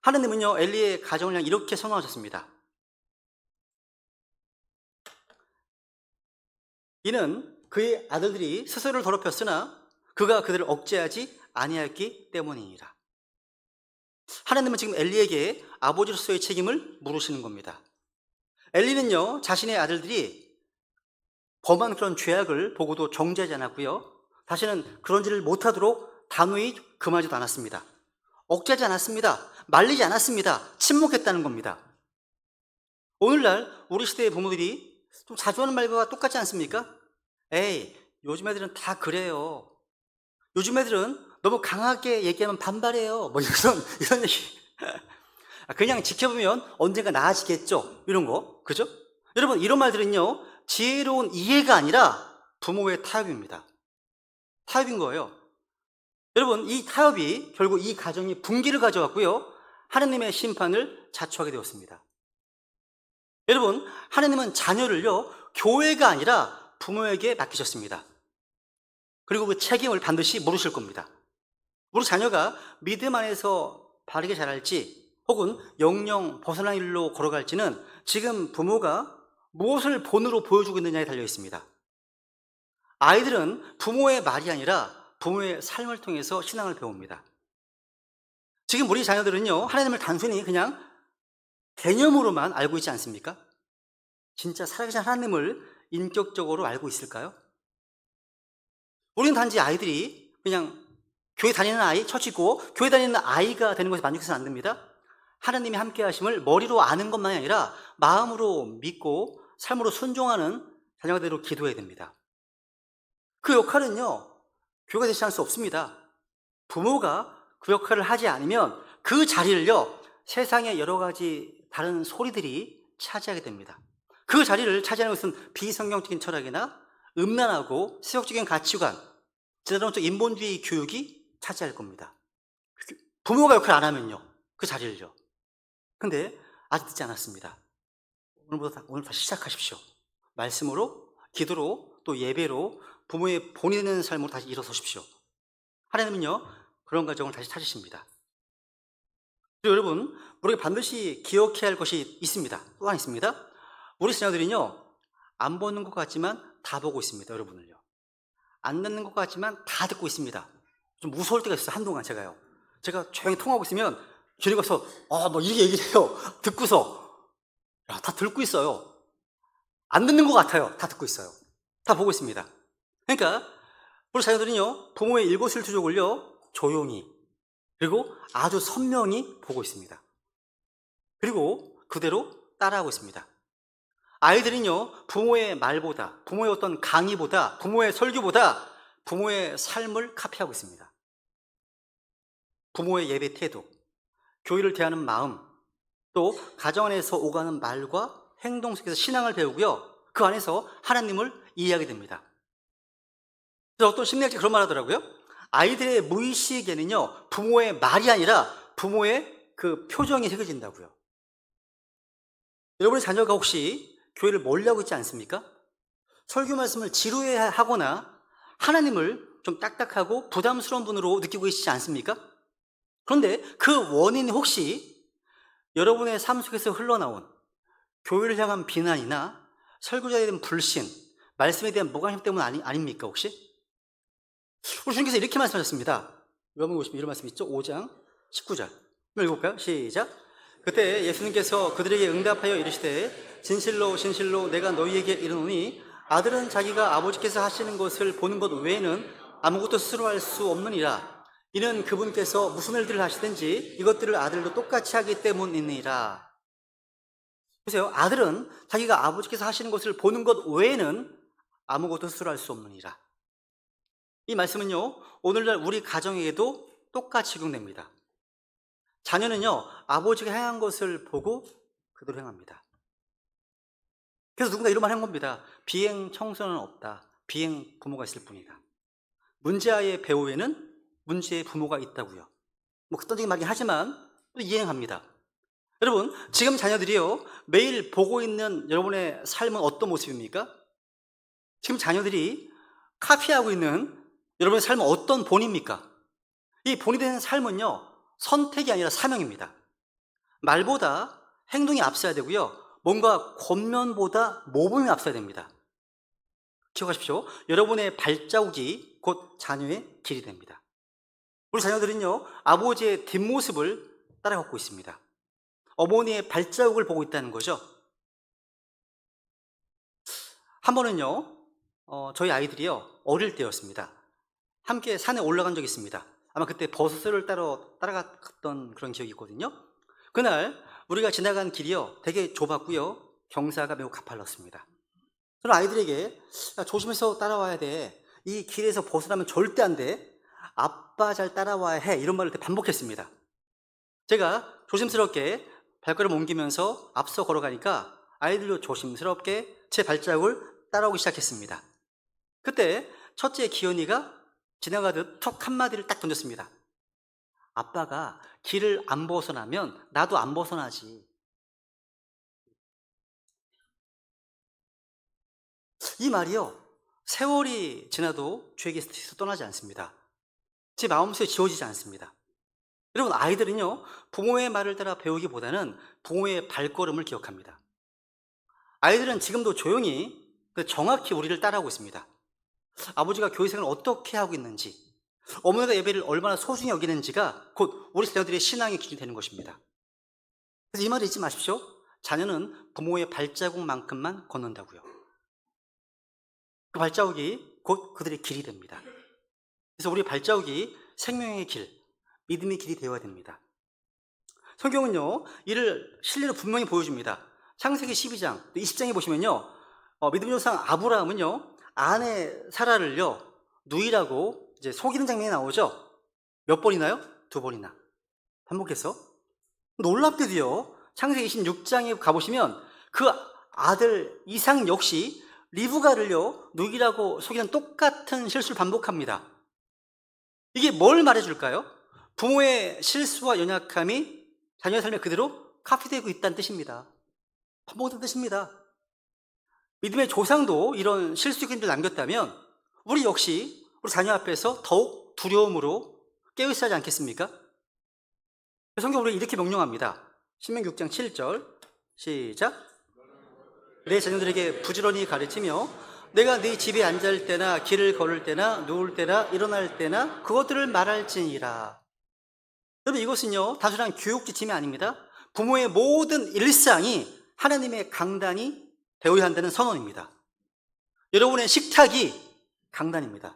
하나님은요 엘리의 가정을 그냥 이렇게 선언하셨습니다. 이는 그의 아들들이 스스로를 더럽혔으나 그가 그들을 억제하지 아니하였기 때문이니라. 하나님은 지금 엘리에게 아버지로서의 책임을 물으시는 겁니다. 엘리는요 자신의 아들들이 범한 그런 죄악을 보고도 정죄하지 않았고요, 다시는 그런 짓을 못하도록 단호히 금하지도 않았습니다. 억제하지 않았습니다. 말리지 않았습니다. 침묵했다는 겁니다. 오늘날 우리 시대의 부모들이 좀 자주 하는 말과 똑같지 않습니까? 에이, 요즘 애들은 다 그래요. 요즘 애들은 너무 강하게 얘기하면 반발해요. 뭐 이런 얘기. 그냥 지켜보면 언젠가 나아지겠죠. 이런 거. 그죠? 여러분, 이런 말들은요, 지혜로운 이해가 아니라 부모의 타협입니다. 타협인 거예요. 여러분, 이 타협이 결국 이 가정이 붕괴를 가져왔고요, 하나님의 심판을 자초하게 되었습니다. 여러분, 하나님은 자녀를요 교회가 아니라 부모에게 맡기셨습니다. 그리고 그 책임을 반드시 물으실 겁니다. 우리 자녀가 믿음 안에서 바르게 자랄지 혹은 영영 벗어난 일로 걸어갈지는 지금 부모가 무엇을 본으로 보여주고 있느냐에 달려 있습니다. 아이들은 부모의 말이 아니라 부모의 삶을 통해서 신앙을 배웁니다. 지금 우리 자녀들은요 하나님을 단순히 그냥 개념으로만 알고 있지 않습니까? 진짜 살아계신 하나님을 인격적으로 알고 있을까요? 우리는 단지 아이들이 그냥 교회 다니는 아이, 처치고 교회 다니는 아이가 되는 것에 만족해서는 안 됩니다. 하나님이 함께 하심을 머리로 아는 것만이 아니라 마음으로 믿고 삶으로 순종하는 자녀가 되도록 기도해야 됩니다. 그 역할은요 교회가 대신할 수 없습니다. 부모가 그 역할을 하지 않으면 그 자리를요 세상의 여러 가지 다른 소리들이 차지하게 됩니다. 그 자리를 차지하는 것은 비성경적인 철학이나 음란하고 세속적인 가치관, 제도적 인본주의 교육이 차지할 겁니다. 부모가 역할을 안 하면요 그 자리를요. 근데 아직 늦지 않았습니다. 오늘 다시 시작하십시오. 말씀으로, 기도로, 또 예배로 부모의 본이 되는 삶으로 다시 일어서십시오. 하나님은요 그런 가정을 다시 찾으십니다. 그리고 여러분, 우리가 반드시 기억해야 할 것이 있습니다. 또 하나 있습니다. 우리 자녀들은요 안 보는 것 같지만 다 보고 있습니다. 여러분을요 안 듣는 것 같지만 다 듣고 있습니다. 좀 무서울 때가 있어요. 한동안 제가 조용히 통화하고 있으면 길에 가서 뭐 이렇게 얘기를 해요. 듣고서 다 듣고 있어요. 안 듣는 것 같아요. 다 듣고 있어요. 다 보고 있습니다. 그러니까 우리 자녀들은요 부모의 일거수일투족을요 조용히 그리고 아주 선명히 보고 있습니다. 그리고 그대로 따라하고 있습니다. 아이들은요 부모의 말보다, 부모의 어떤 강의보다, 부모의 설교보다 부모의 삶을 카피하고 있습니다. 부모의 예배 태도, 교회를 대하는 마음, 또 가정 안에서 오가는 말과 행동 속에서 신앙을 배우고요. 그 안에서 하나님을 이해하게 됩니다. 그래서 어떤 심리학자가 그런 말 하더라고요. 아이들의 무의식에는요, 부모의 말이 아니라 부모의 그 표정이 새겨진다고요. 여러분의 자녀가 혹시 교회를 멀리하고 있지 않습니까? 설교 말씀을 지루해하거나 하나님을 좀 딱딱하고 부담스러운 분으로 느끼고 계시지 않습니까? 그런데 그 원인이 혹시 여러분의 삶 속에서 흘러나온 교회를 향한 비난이나 설교자에 대한 불신, 말씀에 대한 무관심 때문 아닙니까 혹시? 우리 주님께서 이렇게 말씀하셨습니다. 요한복음 보시면 이런 말씀 있죠? 5장 19절 읽어볼까요? 시작. 그때 예수님께서 그들에게 응답하여 이르시되 진실로 진실로 내가 너희에게 이르노니 아들은 자기가 아버지께서 하시는 것을 보는 것 외에는 아무것도 스스로 할 수 없느니라. 이는 그분께서 무슨 일들을 하시든지 이것들을 아들도 똑같이 하기 때문이니라. 보세요. 아들은 자기가 아버지께서 하시는 것을 보는 것 외에는 아무것도 스스로 할 수 없느니라. 이 말씀은요, 오늘날 우리 가정에게도 똑같이 적용됩니다. 자녀는요, 아버지가 행한 것을 보고 그대로 행합니다. 그래서 누군가 이런 말 한 겁니다. 비행 청소는 없다. 비행 부모가 있을 뿐이다. 문제아의 배후에는 문제의 부모가 있다고요. 뭐 극단적인 말이긴 하지만 이해합니다. 여러분, 지금 자녀들이요, 매일 보고 있는 여러분의 삶은 어떤 모습입니까? 지금 자녀들이 카피하고 있는 여러분의 삶은 어떤 본입니까? 이 본이 되는 삶은요, 선택이 아니라 사명입니다. 말보다 행동이 앞서야 되고요, 뭔가 겉면보다 모범이 앞서야 됩니다. 기억하십시오. 여러분의 발자국이 곧 자녀의 길이 됩니다. 우리 자녀들은요, 아버지의 뒷모습을 따라 걷고 있습니다. 어머니의 발자국을 보고 있다는 거죠. 한 번은요, 저희 아이들이요, 어릴 때였습니다. 함께 산에 올라간 적이 있습니다. 아마 그때 버스를 따라갔던 그런 기억이 있거든요. 그날 우리가 지나간 길이요, 되게 좁았고요, 경사가 매우 가팔랐습니다. 저는 아이들에게 야, 조심해서 따라와야 돼. 이 길에서 벗어나면 절대 안 돼. 아빠 잘 따라와야 해. 이런 말을 반복했습니다. 제가 조심스럽게 발걸음 옮기면서 앞서 걸어가니까 아이들도 조심스럽게 제 발자국을 따라오기 시작했습니다. 그때 첫째 기현이가 지나가듯 툭 한마디를 딱 던졌습니다. 아빠가 길을 안 벗어나면 나도 안 벗어나지. 이 말이요, 세월이 지나도 저에게서 떠나지 않습니다. 제 마음속에 지워지지 않습니다. 여러분, 아이들은요, 부모의 말을 따라 배우기보다는 부모의 발걸음을 기억합니다. 아이들은 지금도 조용히 정확히 우리를 따라하고 있습니다. 아버지가 교회 생활을 어떻게 하고 있는지, 어머니가 예배를 얼마나 소중히 여기는지가 곧 우리 자녀들의 신앙의 기준이 되는 것입니다. 그래서 이 말을 잊지 마십시오. 자녀는 부모의 발자국만큼만 걷는다고요. 그 발자국이 곧 그들의 길이 됩니다. 그래서 우리 발자국이 생명의 길, 믿음의 길이 되어야 됩니다. 성경은요, 이를 실리로 분명히 보여줍니다. 창세기 12장, 20장에 보시면요, 믿음의 조상 아브라함은요, 아내 사라를요, 누이라고 이제 속이는 장면이 나오죠. 몇 번이나요? 2번이나. 반복해서. 놀랍게도요, 창세기 26장에 가보시면 그 아들 이삭 역시 리브가를요, 누이라고 속이는 똑같은 실수를 반복합니다. 이게 뭘 말해줄까요? 부모의 실수와 연약함이 자녀의 삶에 그대로 카피되고 있다는 뜻입니다. 반복된 뜻입니다. 믿음의 조상도 이런 실수 기능을 남겼다면 우리 역시 우리 자녀 앞에서 더욱 두려움으로 깨어있어야 하지 않겠습니까? 성경은 우리가 이렇게 명령합니다. 신명기 6장 7절 시작. 내 자녀들에게 부지런히 가르치며 내가 네 집에 앉을 때나 길을 걸을 때나 누울 때나 일어날 때나 그것들을 말할지니라. 여러분, 이것은요, 단순한 교육 지침이 아닙니다. 부모의 모든 일상이 하나님의 강단이 되어야 한다는 선언입니다. 여러분의 식탁이 강단입니다.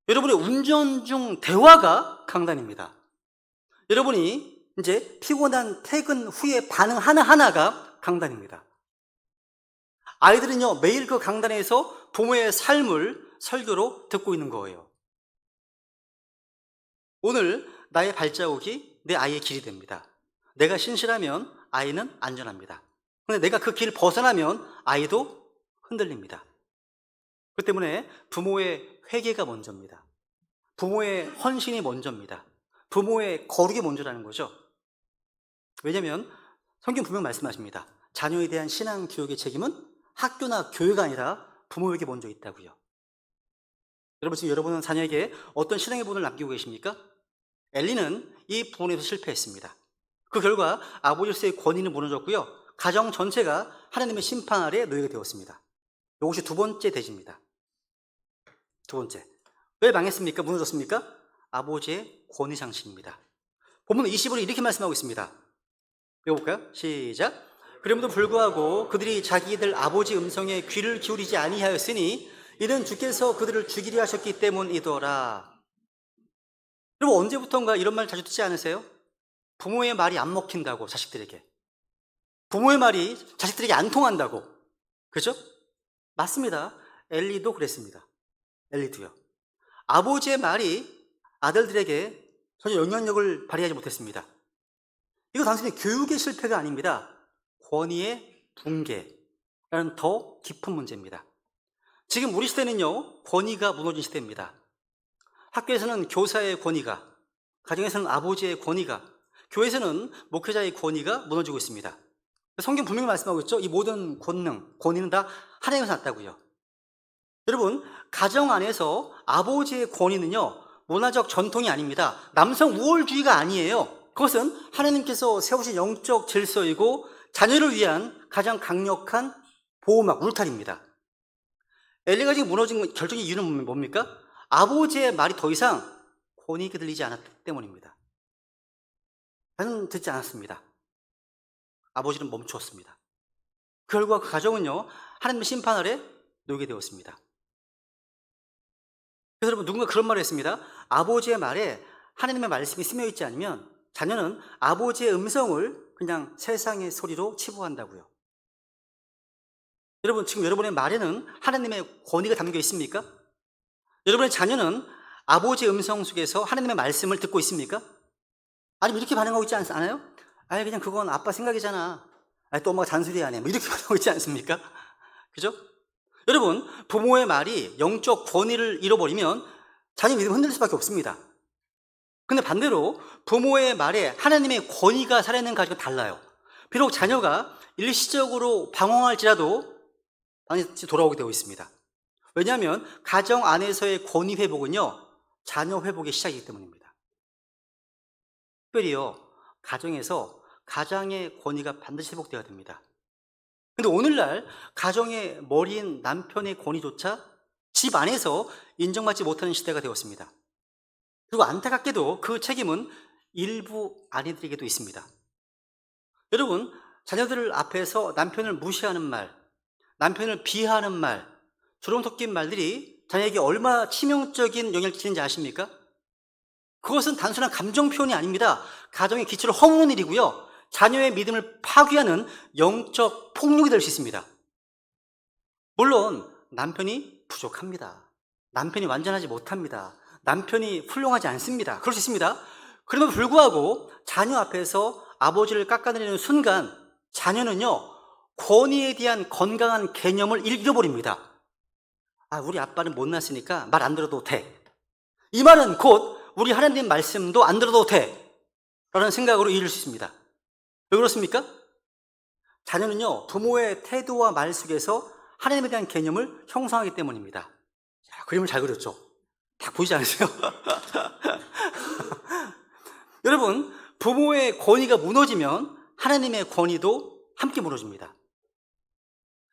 여러분의 운전 중 대화가 강단입니다. 여러분이 이제 피곤한 퇴근 후에 반응 하나하나가 강단입니다. 아이들은요, 매일 그 강단에서 부모의 삶을 설교로 듣고 있는 거예요. 오늘 나의 발자국이 내 아이의 길이 됩니다. 내가 신실하면 아이는 안전합니다. 그런데 내가 그 길을 벗어나면 아이도 흔들립니다. 그 때문에 부모의 회개가 먼저입니다. 부모의 헌신이 먼저입니다. 부모의 거룩이 먼저라는 거죠. 왜냐하면 성경 분명 말씀하십니다. 자녀에 대한 신앙 교육의 책임은 학교나 교회가 아니라 부모에게 먼저 있다고요. 여러분, 지금 여러분은 자녀에게 어떤 신앙의 본을 남기고 계십니까? 엘리는 이 부분에서 실패했습니다. 그 결과 아버지로서의 권위는 무너졌고요. 가정 전체가 하나님의 심판 아래 놓이게 되었습니다. 이것이 두 번째 대지입니다. 두 번째. 왜 망했습니까? 무너졌습니까? 아버지의 권위 상실입니다. 본문 20으로 이렇게 말씀하고 있습니다. 읽어볼까요? 시작. 그럼에도 불구하고 그들이 자기들 아버지 음성에 귀를 기울이지 아니하였으니 이는 주께서 그들을 죽이려 하셨기 때문이더라. 여러분, 언제부턴가 이런 말 자주 듣지 않으세요? 부모의 말이 안 먹힌다고, 자식들에게. 부모의 말이 자식들에게 안 통한다고. 그죠? 맞습니다. 엘리도 그랬습니다. 엘리도요. 아버지의 말이 아들들에게 전혀 영향력을 발휘하지 못했습니다. 이거 단순히 교육의 실패가 아닙니다. 권위의 붕괴라는 더 깊은 문제입니다. 지금 우리 시대는요, 권위가 무너진 시대입니다. 학교에서는 교사의 권위가, 가정에서는 아버지의 권위가, 교회에서는 목회자의 권위가 무너지고 있습니다. 성경 분명히 말씀하고 있죠. 이 모든 권위는 다 하나님에서 났다고요. 여러분, 가정 안에서 아버지의 권위는요, 문화적 전통이 아닙니다. 남성 우월주의가 아니에요. 그것은 하나님께서 세우신 영적 질서이고 자녀를 위한 가장 강력한 보호막, 울타리입니다. 엘리가 지금 무너진 결정의 이유는 뭡니까? 아버지의 말이 더 이상 권위가 들리지 않았기 때문입니다. 저는 듣지 않았습니다. 아버지는 멈추었습니다. 그 결과 그 가정은요, 하나님의 심판 아래 놓이게 되었습니다. 그래서 여러분, 누군가 그런 말을 했습니다. 아버지의 말에 하나님의 말씀이 스며있지 않으면 자녀는 아버지의 음성을 그냥 세상의 소리로 치부한다고요. 여러분, 지금 여러분의 말에는 하나님의 권위가 담겨 있습니까? 여러분의 자녀는 아버지의 음성 속에서 하나님의 말씀을 듣고 있습니까? 아니면 이렇게 반응하고 있지 않아요? 아니, 그냥 그건 아빠 생각이잖아. 아니, 또 엄마가 잔소리하네. 뭐 이렇게 반응하고 있지 않습니까? 그죠? 여러분, 부모의 말이 영적 권위를 잃어버리면 자녀 믿음이 흔들릴 수밖에 없습니다. 근데 반대로 부모의 말에 하나님의 권위가 살아있는 가족은 달라요. 비록 자녀가 일시적으로 방황할지라도 다시 돌아오게 되어 있습니다. 왜냐하면 가정 안에서의 권위 회복은요, 자녀 회복의 시작이기 때문입니다. 특별히요, 가정에서 가장의 권위가 반드시 회복되어야 됩니다. 근데 오늘날 가정의 머리인 남편의 권위조차 집 안에서 인정받지 못하는 시대가 되었습니다. 그리고 안타깝게도 그 책임은 일부 아내들에게도 있습니다. 여러분, 자녀들 앞에서 남편을 무시하는 말, 남편을 비하하는 말, 주름 섞인 말들이 자녀에게 얼마나 치명적인 영향을 끼치는지 아십니까? 그것은 단순한 감정 표현이 아닙니다. 가정의 기초를 허무는 일이고요, 자녀의 믿음을 파괴하는 영적 폭력이 될 수 있습니다. 물론 남편이 부족합니다. 남편이 완전하지 못합니다. 남편이 훌륭하지 않습니다. 그럴 수 있습니다. 그럼에도 불구하고 자녀 앞에서 아버지를 깎아내리는 순간 자녀는요, 권위에 대한 건강한 개념을 잃어버립니다. 아, 우리 아빠는 못났으니까 말 안 들어도 돼. 이 말은 곧 우리 하나님 말씀도 안 들어도 돼 라는 생각으로 이해할 수 있습니다. 왜 그렇습니까? 자녀는요, 부모의 태도와 말 속에서 하나님에 대한 개념을 형성하기 때문입니다. 자, 그림을 잘 그렸죠? 딱 보이지 않으세요? 여러분, 부모의 권위가 무너지면 하나님의 권위도 함께 무너집니다.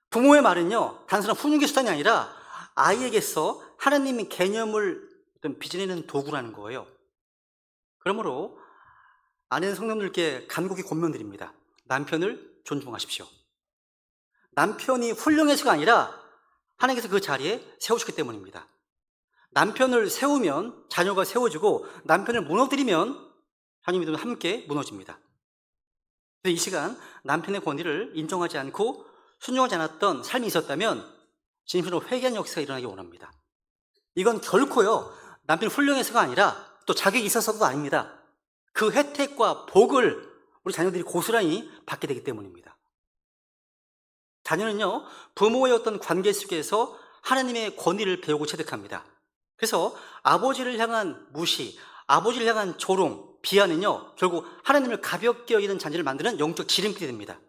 부모의 말은요, 단순한 훈육의 수단이 아니라 아이에게서 하나님의 개념을 빚어내는 도구라는 거예요. 그러므로 아내는 성도님들께 간곡히 권면드립니다. 남편을 존중하십시오. 남편이 훌륭해서가 아니라 하나님께서 그 자리에 세우셨기 때문입니다. 남편을 세우면 자녀가 세워지고, 남편을 무너뜨리면 자녀 믿음은 함께 무너집니다. 그래서 이 시간 남편의 권위를 인정하지 않고 순종하지 않았던 삶이 있었다면 진심으로 회개하는 역사가 일어나기 원합니다. 이건 결코요, 남편이 훌륭해서가 아니라 또 자격이 있어서도 아닙니다. 그 혜택과 복을 우리 자녀들이 고스란히 받게 되기 때문입니다. 자녀는요, 부모의 어떤 관계 속에서 하나님의 권위를 배우고 체득합니다. 그래서 아버지를 향한 무시, 아버지를 향한 조롱, 비하는요, 결국 하나님을 가볍게 여기는 잔재를 만드는 영적 지름길이 됩니다.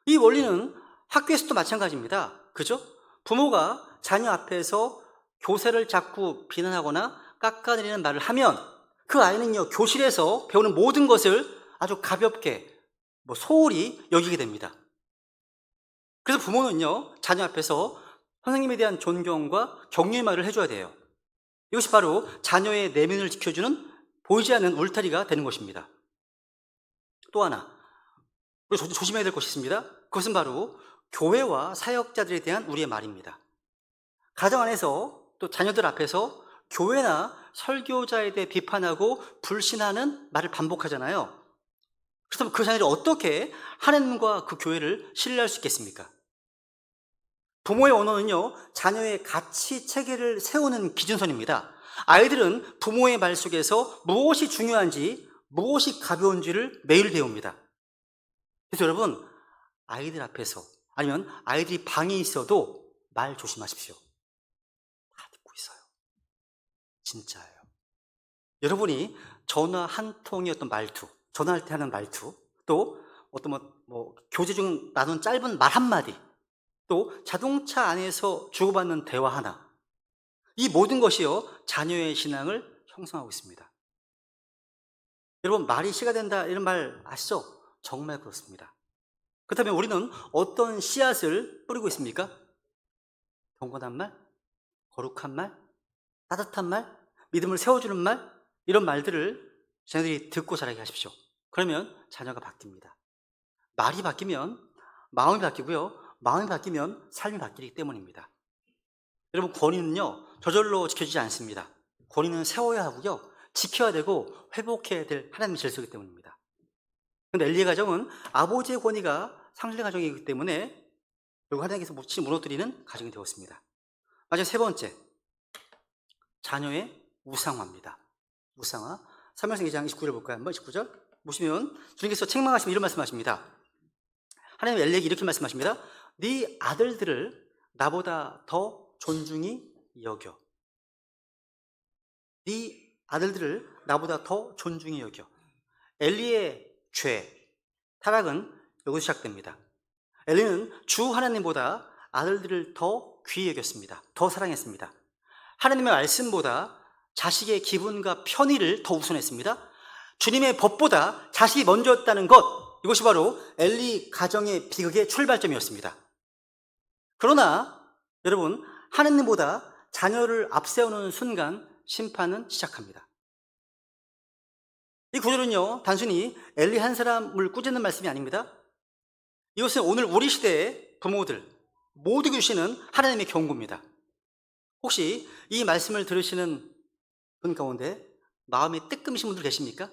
이 원리는 학교에서도 마찬가지입니다. 그죠? 부모가 자녀 앞에서 교사를 자꾸 비난하거나 깎아내리는 말을 하면 그 아이는요, 교실에서 배우는 모든 것을 아주 가볍게, 소홀히 여기게 됩니다. 그래서 부모는요, 자녀 앞에서 선생님에 대한 존경과 격려의 말을 해줘야 돼요. 이것이 바로 자녀의 내면을 지켜주는 보이지 않는 울타리가 되는 것입니다. 또 하나, 우리 조심해야 될 것이 있습니다. 그것은 바로 교회와 사역자들에 대한 우리의 말입니다. 가정 안에서 또 자녀들 앞에서 교회나 설교자에 대해 비판하고 불신하는 말을 반복하잖아요. 그렇다면 그 자녀들이 어떻게 하나님과 그 교회를 신뢰할 수 있겠습니까? 부모의 언어는요, 자녀의 가치 체계를 세우는 기준선입니다. 아이들은 부모의 말 속에서 무엇이 중요한지, 무엇이 가벼운지를 매일 배웁니다. 그래서 여러분, 아이들 앞에서 아니면 아이들이 방에 있어도 말 조심하십시오. 다 듣고 있어요. 진짜예요. 여러분이 전화 한 통의 어떤 말투, 전화할 때 하는 말투, 또 어떤 교제 중 나눈 짧은 말 한마디, 또 자동차 안에서 주고받는 대화 하나, 이 모든 것이요, 자녀의 신앙을 형성하고 있습니다. 여러분, 말이 씨가 된다 이런 말 아시죠? 정말 그렇습니다. 그렇다면 우리는 어떤 씨앗을 뿌리고 있습니까? 경건한 말, 거룩한 말, 따뜻한 말, 믿음을 세워주는 말, 이런 말들을 자녀들이 듣고 자라게 하십시오. 그러면 자녀가 바뀝니다. 말이 바뀌면 마음이 바뀌고요, 마음이 바뀌면 삶이 바뀌기 때문입니다. 여러분, 권위는요, 저절로 지켜지지 않습니다. 권위는 세워야 하고요, 지켜야 되고 회복해야 될 하나님의 질서이기 때문입니다. 그런데 엘리의 가정은 아버지의 권위가 상실된 가정이기 때문에 결국 하나님께서 묻히 무너뜨리는 가정이 되었습니다. 마지막 세 번째, 자녀의 우상화입니다. 우상화. 사무엘상 2장 29절 볼까요? 한번 29절 보시면 주님께서 책망하시면 이런 말씀하십니다. 하나님 엘리에게 이렇게 말씀하십니다. 네 아들들을 나보다 더 존중히 여겨. 네 아들들을 나보다 더 존중히 여겨. 엘리의 죄, 타락은 여기서 시작됩니다. 엘리는 주 하나님보다 아들들을 더 귀히 여겼습니다. 더 사랑했습니다. 하나님의 말씀보다 자식의 기분과 편의를 더 우선했습니다. 주님의 법보다 자식이 먼저였다는 것, 이것이 바로 엘리 가정의 비극의 출발점이었습니다. 그러나 여러분, 하나님보다 자녀를 앞세우는 순간 심판은 시작합니다. 이 구절은요, 단순히 엘리 한 사람을 꾸짖는 말씀이 아닙니다. 이것은 오늘 우리 시대의 부모들 모두에게 주시는 하나님의 경고입니다. 혹시 이 말씀을 들으시는 분 가운데 마음에 뜨끔이신 분들 계십니까?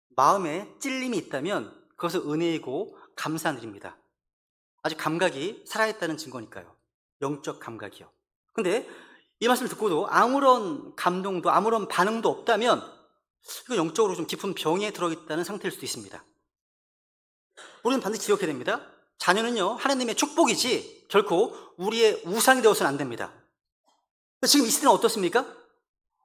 마음에 찔림이 있다면 그것은 은혜이고 감사한 일입니다. 아직 감각이 살아있다는 증거니까요. 영적 감각이요. 근데 이 말씀을 듣고도 아무런 감동도 아무런 반응도 없다면 이건 영적으로 좀 깊은 병에 들어있다는 상태일 수도 있습니다. 우리는 반드시 기억해야 됩니다. 자녀는요, 하나님의 축복이지 결코 우리의 우상이 되어서는 안 됩니다. 지금 이 시대는 어떻습니까?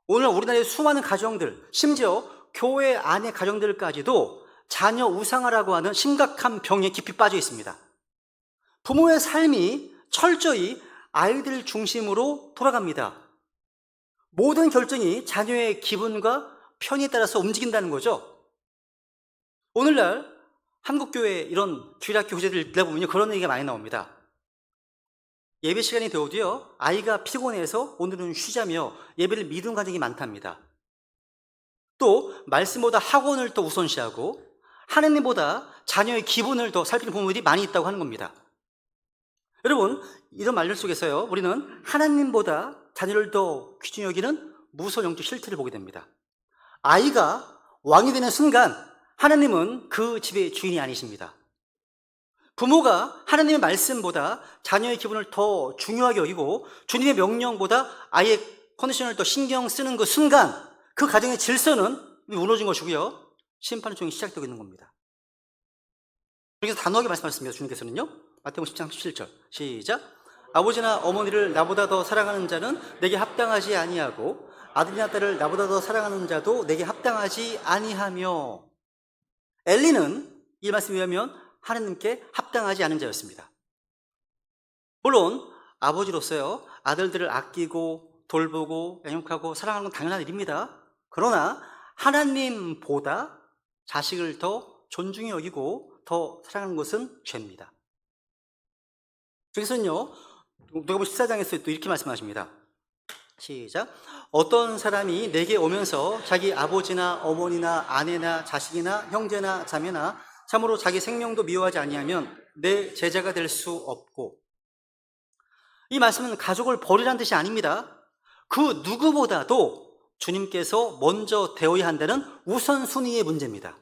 오늘 우리나라의 수많은 가정들, 심지어 교회 안의 가정들까지도 자녀 우상화라고 하는 심각한 병에 깊이 빠져 있습니다. 부모의 삶이 철저히 아이들 중심으로 돌아갑니다. 모든 결정이 자녀의 기분과 편의에 따라서 움직인다는 거죠. 오늘날 한국교회 이런 주일학교 교재들 보면 그런 얘기가 많이 나옵니다. 예배 시간이 되어도요, 아이가 피곤해서 오늘은 쉬자며 예배를 미루는 가정이 많답니다. 또 말씀보다 학원을 더 우선시하고 하나님보다 자녀의 기분을 더 살피는 부모들이 많이 있다고 하는 겁니다. 여러분, 이런 말들 속에서요, 우리는 하나님보다 자녀를 더 귀중히 여기는 무서운 영적 실태를 보게 됩니다. 아이가 왕이 되는 순간 하나님은 그 집의 주인이 아니십니다. 부모가 하나님의 말씀보다 자녀의 기분을 더 중요하게 여기고 주님의 명령보다 아이의 컨디션을 더 신경 쓰는 그 순간 그 가정의 질서는 무너진 것이고요, 심판의 종이 시작되고 있는 겁니다. 그래서 단호하게 말씀하셨습니다. 주님께서는요. 마태복음 10장 17절 시작. 아버지나 어머니를 나보다 더 사랑하는 자는 내게 합당하지 아니하고 아들이나 딸을 나보다 더 사랑하는 자도 내게 합당하지 아니하며. 엘리는 이 말씀에 의하면 하나님께 합당하지 않은 자였습니다. 물론 아버지로서요 아들들을 아끼고 돌보고 양육하고 사랑하는 건 당연한 일입니다. 그러나 하나님보다 자식을 더 존중히 여기고 더 사랑하는 것은 죄입니다. 여기서는요 누가복음 14장에서 또 이렇게 말씀하십니다. 시작. 어떤 사람이 내게 오면서 자기 아버지나 어머니나 아내나 자식이나 형제나 자매나 참으로 자기 생명도 미워하지 아니하면 내 제자가 될 수 없고. 이 말씀은 가족을 버리라는 뜻이 아닙니다. 그 누구보다도 주님께서 먼저 되어야 한다는 우선순위의 문제입니다.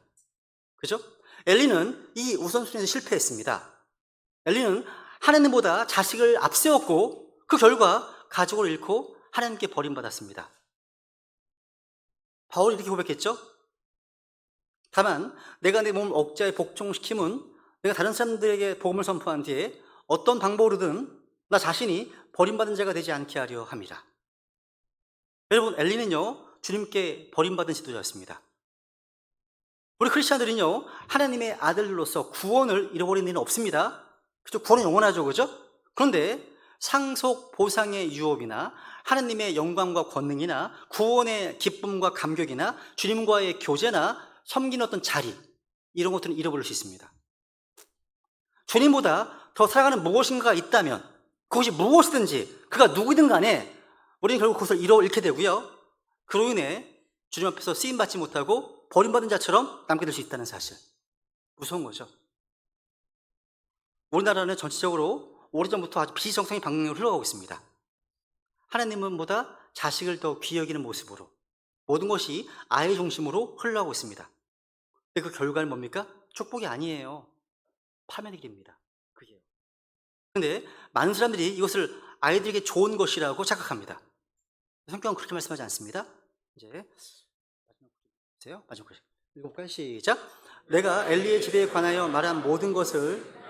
그죠? 엘리는 이 우선순위에서 실패했습니다. 엘리는 하나님보다 자식을 앞세웠고 그 결과 가족을 잃고 하나님께 버림받았습니다. 바울이 이렇게 고백했죠. 다만 내가 내 몸을 억자에 복종시킴은 내가 다른 사람들에게 복음을 선포한 뒤에 어떤 방법으로든 나 자신이 버림받은 자가 되지 않게 하려 함이라. 여러분, 엘리는요 주님께 버림받은 지도자였습니다. 우리 크리스찬들은요 하나님의 아들로서 구원을 잃어버리는 일은 없습니다. 그죠? 구원은 영원하죠. 그죠? 그런데 상속 보상의 유업이나 하나님의 영광과 권능이나 구원의 기쁨과 감격이나 주님과의 교제나 섬기는 어떤 자리, 이런 것들은 잃어버릴 수 있습니다. 주님보다 더 사랑하는 무엇인가가 있다면 그것이 무엇이든지 그가 누구든 간에 우리는 결국 그것을 잃게 되고요. 그로 인해 주님 앞에서 쓰임받지 못하고 버림받은 자처럼 남게 될 수 있다는 사실. 무서운 거죠. 우리나라는 전체적으로 오래전부터 아주 비정상의 방향으로 흘러가고 있습니다. 하나님은 보다 자식을 더 귀히 여기는 모습으로 모든 것이 아이 중심으로 흘러가고 있습니다. 근데 그 결과는 뭡니까? 축복이 아니에요. 파멸의 길입니다. 그게요. 근데 많은 사람들이 이것을 아이들에게 좋은 것이라고 착각합니다. 성경은 그렇게 말씀하지 않습니다. 이제 마지막 글 읽어볼까요? 시작. 내가 엘리의 집에 관하여 말한 모든 것을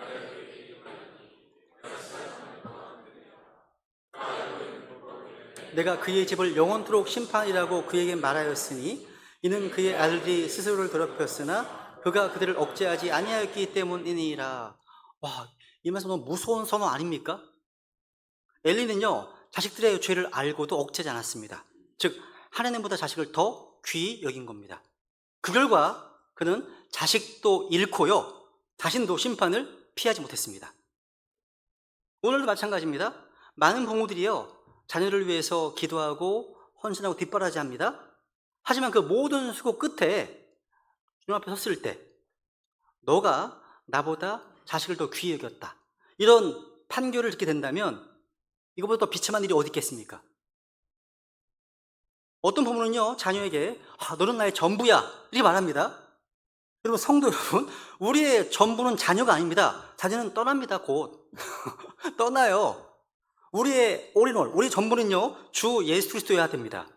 내가 그의 집을 영원토록 심판이라고 그에게 말하였으니 이는 그의 아들이 스스로를 더럽혔으나 그가 그들을 억제하지 아니하였기 때문이니라. 와, 이 말씀 너무 무서운 선언 아닙니까? 엘리는요 자식들의 죄를 알고도 억제하지 않았습니다. 즉 하나님보다 자식을 더 귀히 여긴 겁니다. 그 결과 그는 자식도 잃고요 자신도 심판을 피하지 못했습니다. 오늘도 마찬가지입니다. 많은 부모들이요 자녀를 위해서 기도하고 헌신하고 뒷바라지합니다. 하지만 그 모든 수고 끝에 주님 앞에 섰을 때 너가 나보다 자식을 더 귀히 여겼다, 이런 판결을 듣게 된다면 이것보다 더 비참한 일이 어디 있겠습니까? 어떤 부모는요 자녀에게 너는 나의 전부야 이렇게 말합니다. 여러분, 성도 여러분, 우리의 전부는 자녀가 아닙니다. 자녀는 떠납니다. 곧 떠나요. 우리의 올인원, 우리 전부는요 주 예수 그리스도여야 됩니다.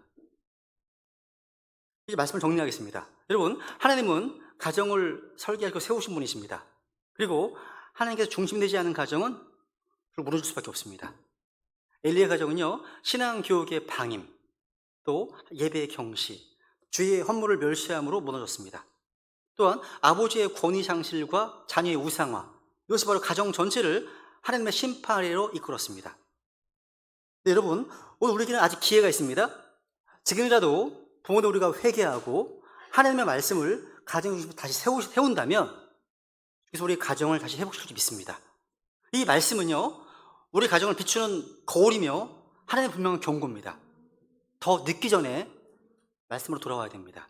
이제 말씀을 정리하겠습니다. 여러분, 하나님은 가정을 설계하고 세우신 분이십니다. 그리고 하나님께서 중심되지 않은 가정은 무너질 수밖에 없습니다. 엘리의 가정은요 신앙교육의 방임, 또 예배의 경시, 주의 헌물을 멸시함으로 무너졌습니다. 또한 아버지의 권위상실과 자녀의 우상화, 이것이 바로 가정 전체를 하나님의 심판 아래로 이끌었습니다. 네, 여러분, 오늘 우리에게는 아직 기회가 있습니다. 지금이라도 부모들 우리가 회개하고 하나님의 말씀을 가정 중심으로 다시 세운다면 그래서 우리 가정을 다시 회복시킬 수 믿습니다. 이 말씀은요 우리 가정을 비추는 거울이며 하나님의 분명한 경고입니다. 더 늦기 전에 말씀으로 돌아와야 됩니다.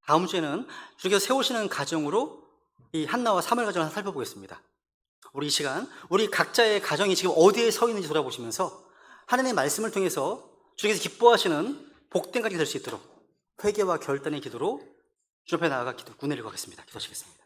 다음 주에는 주님께서 세우시는 가정으로 이 한나와 사무엘 가정을 살펴보겠습니다. 우리 이 시간 우리 각자의 가정이 지금 어디에 서 있는지 돌아보시면서 하나님의 말씀을 통해서 주님께서 기뻐하시는 복된 가정이 될 수 있도록 회개와 결단의 기도로 주님 앞에 나아가 은혜를 구하겠습니다. 기도하시겠습니다.